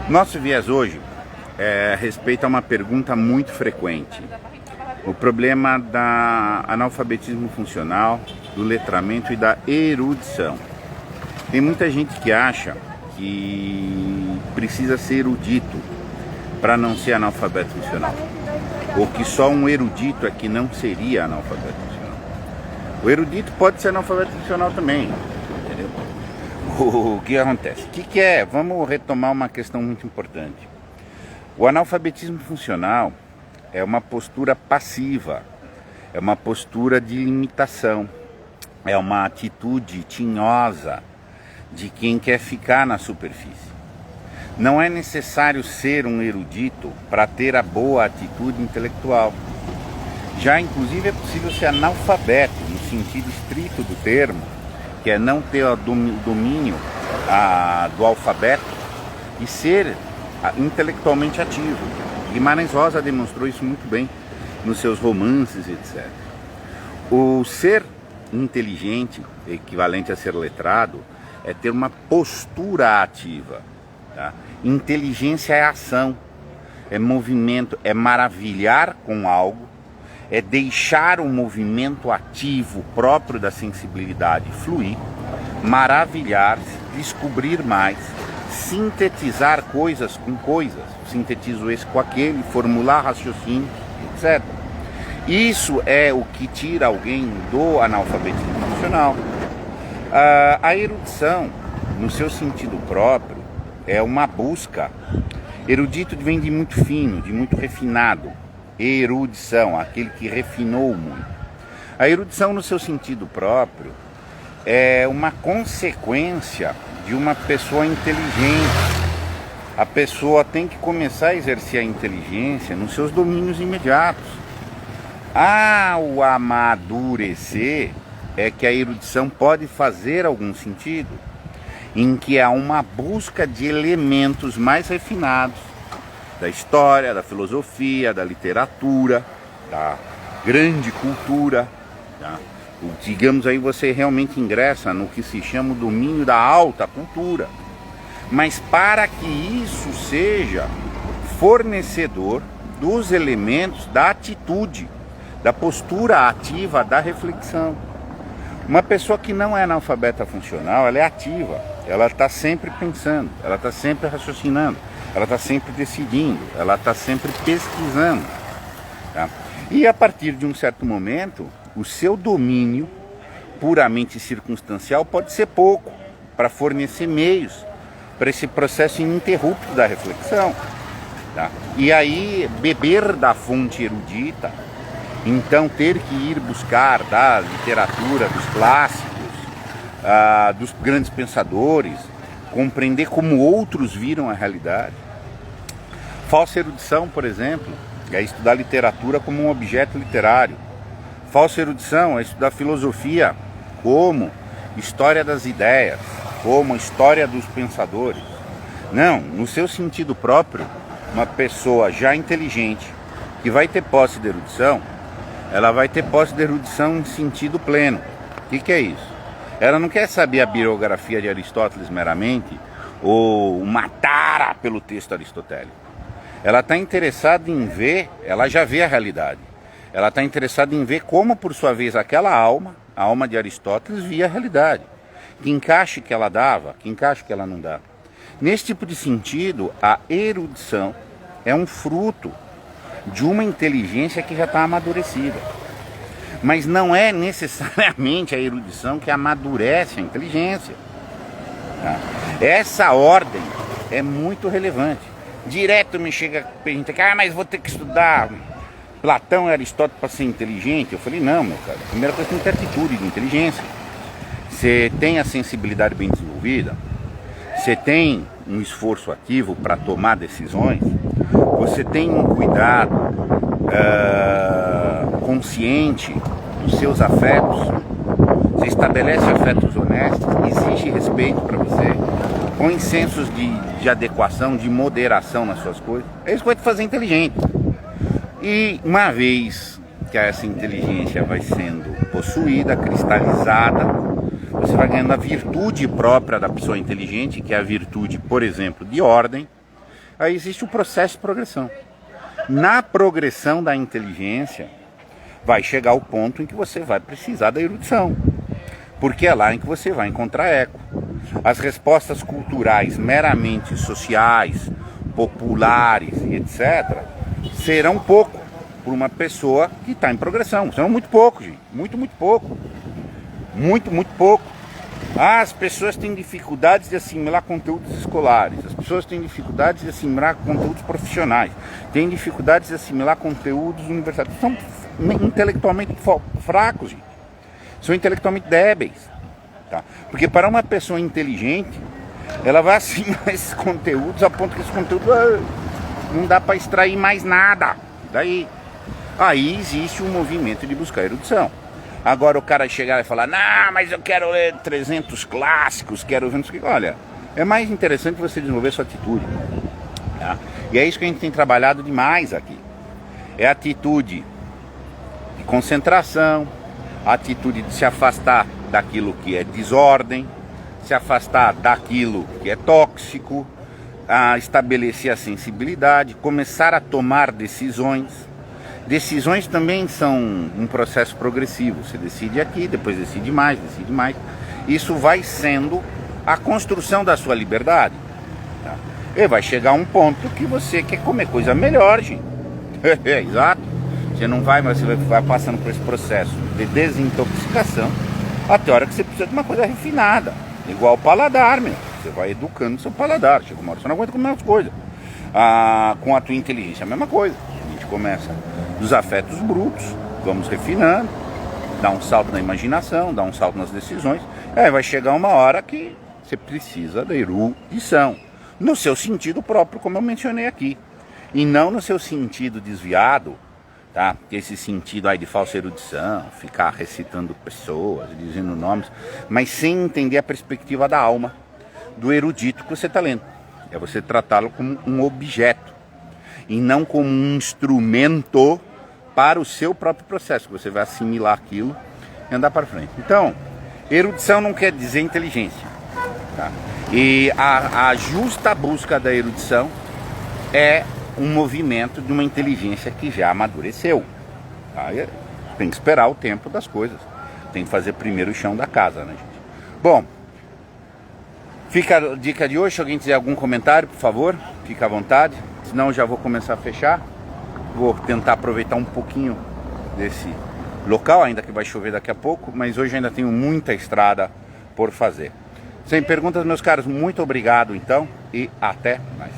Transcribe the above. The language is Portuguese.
Nosso viés hoje é a respeito a uma pergunta muito frequente. O problema da analfabetismo funcional, do letramento e da erudição. Tem muita gente que acha que precisa ser erudito para não ser analfabeto funcional. Ou que só um erudito é que não seria analfabeto funcional. O erudito pode ser analfabeto funcional também. Entendeu? O que acontece? O que é? Vamos retomar uma questão muito importante. O analfabetismo funcional é uma postura passiva, é uma postura de limitação, é uma atitude tinhosa de quem quer ficar na superfície. Não é necessário ser um erudito para ter a boa atitude intelectual. Já, inclusive, é possível ser analfabeto, no sentido estrito do termo, que é não ter o domínio do alfabeto e ser intelectualmente ativo. Guimarães Rosa demonstrou isso muito bem nos seus romances, etc. O ser inteligente, equivalente a ser letrado, é ter uma postura ativa. Tá? Inteligência é ação, é movimento, é maravilhar com algo, é deixar o movimento ativo próprio da sensibilidade fluir, maravilhar-se, descobrir mais, sintetizar coisas com coisas, sintetizo esse com aquele, formular raciocínio, etc. Isso é o que tira alguém do analfabetismo funcional. A erudição, no seu sentido próprio, é uma busca. Erudito vem de muito fino, de muito refinado. Erudição, aquele que refinou muito. A erudição, no seu sentido próprio, é uma consequência de uma pessoa inteligente. A pessoa tem que começar a exercer a inteligência nos seus domínios imediatos. Ao amadurecer é que a erudição pode fazer algum sentido, em que há uma busca de elementos mais refinados da história, da filosofia, da literatura, da grande cultura. Tá? Digamos aí, você realmente ingressa no que se chama o domínio da alta cultura. Mas para que isso seja fornecedor dos elementos da atitude, da postura ativa, da reflexão. Uma pessoa que não é analfabeta funcional, ela é ativa, ela está sempre pensando, ela está sempre raciocinando, ela está sempre decidindo, ela está sempre pesquisando. Tá? E a partir de um certo momento, o seu domínio puramente circunstancial pode ser pouco para fornecer meios para esse processo ininterrupto da reflexão. Tá? E aí, beber da fonte erudita, então ter que ir buscar da literatura, dos clássicos, dos grandes pensadores, compreender como outros viram a realidade. Falsa erudição, por exemplo, é estudar literatura como um objeto literário. Falsa erudição é estudar filosofia como história das ideias, como história dos pensadores. Não, no seu sentido próprio, uma pessoa já inteligente, que vai ter posse de erudição, ela vai ter posse de erudição em sentido pleno. O que é isso? Ela não quer saber a biografia de Aristóteles meramente, ou uma tara pelo texto aristotélico. Ela está interessada em ver, ela já vê a realidade. Ela está interessada em ver como, por sua vez, aquela alma, a alma de Aristóteles, via a realidade. Que encaixe que ela dava, que encaixe que ela não dá. Nesse tipo de sentido, a erudição é um fruto de uma inteligência que já está amadurecida. Mas não é necessariamente a erudição que amadurece a inteligência. Tá? Essa ordem é muito relevante. Direto me chega a pergunta, mas vou ter que estudar Platão e Aristóteles para ser inteligente? Eu falei, não, meu cara, a primeira coisa tem que ter atitude de inteligência. Você tem a sensibilidade bem desenvolvida, você tem um esforço ativo para tomar decisões, você tem um cuidado consciente dos seus afetos, você estabelece afetos honestos, exige respeito para você, põe sensos de adequação, de moderação nas suas coisas. É isso que vai te fazer inteligente. E uma vez que essa inteligência vai sendo possuída, cristalizada, você vai ganhando a virtude própria da pessoa inteligente, que é a virtude, por exemplo, de ordem, Aí existe o processo de progressão. Na progressão da inteligência, vai chegar o ponto em que você vai precisar da erudição, porque é lá em que você vai encontrar eco. As respostas culturais meramente sociais, populares e etc., serão pouco por uma pessoa que está em progressão. Serão muito pouco, gente. Muito pouco. Muito pouco. As pessoas têm dificuldades de assimilar conteúdos escolares. As pessoas têm dificuldades de assimilar conteúdos profissionais. Têm dificuldades de assimilar conteúdos universitários. São intelectualmente fracos, gente. São intelectualmente débeis. Tá? Porque para uma pessoa inteligente, ela vai assimilar esses conteúdos a ponto que esses conteúdos não dá para extrair mais nada. Daí, aí existe um movimento de buscar erudição. Agora o cara chegar e falar, não, mas eu quero ler 300 clássicos, quero ver... Olha, é mais interessante você desenvolver sua atitude. Tá? E é isso que a gente tem trabalhado demais aqui. É a atitude de concentração, a atitude de se afastar daquilo que é desordem, se afastar daquilo que é tóxico, a estabelecer a sensibilidade, começar a tomar decisões. Decisões também são um processo progressivo. Você decide aqui, depois decide mais. Isso vai sendo a construção da sua liberdade. Tá? E vai chegar um ponto que você quer comer coisa melhor, gente. Exato. Você não vai, mas você vai passando por esse processo de desintoxicação até a hora que você precisa de uma coisa refinada. Igual o paladar, meu. Você vai educando o seu paladar. Chega uma hora você não aguenta comer mais coisas. Com a tua inteligência, a mesma coisa. A gente começa dos afetos brutos, vamos refinando, dá um salto na imaginação, dá um salto nas decisões, aí vai chegar uma hora que você precisa da erudição, no seu sentido próprio, como eu mencionei aqui, e não no seu sentido desviado, tá? Esse sentido aí de falsa erudição, ficar recitando pessoas, dizendo nomes, mas sem entender a perspectiva da alma, do erudito que você está lendo. É você tratá-lo como um objeto, e não como um instrumento para o seu próprio processo, que você vai assimilar aquilo e andar para frente. Então, erudição não quer dizer inteligência. Tá? E a justa busca da erudição é um movimento de uma inteligência que já amadureceu. Tá? Tem que esperar o tempo das coisas. Tem que fazer primeiro o chão da casa, né, gente? Bom, fica a dica de hoje. Se alguém tiver algum comentário, por favor, fica à vontade. Senão eu já vou começar a fechar. Vou tentar aproveitar um pouquinho desse local, ainda que vai chover daqui a pouco, mas hoje ainda tenho muita estrada por fazer. Sem perguntas, meus caros, muito obrigado então e até mais.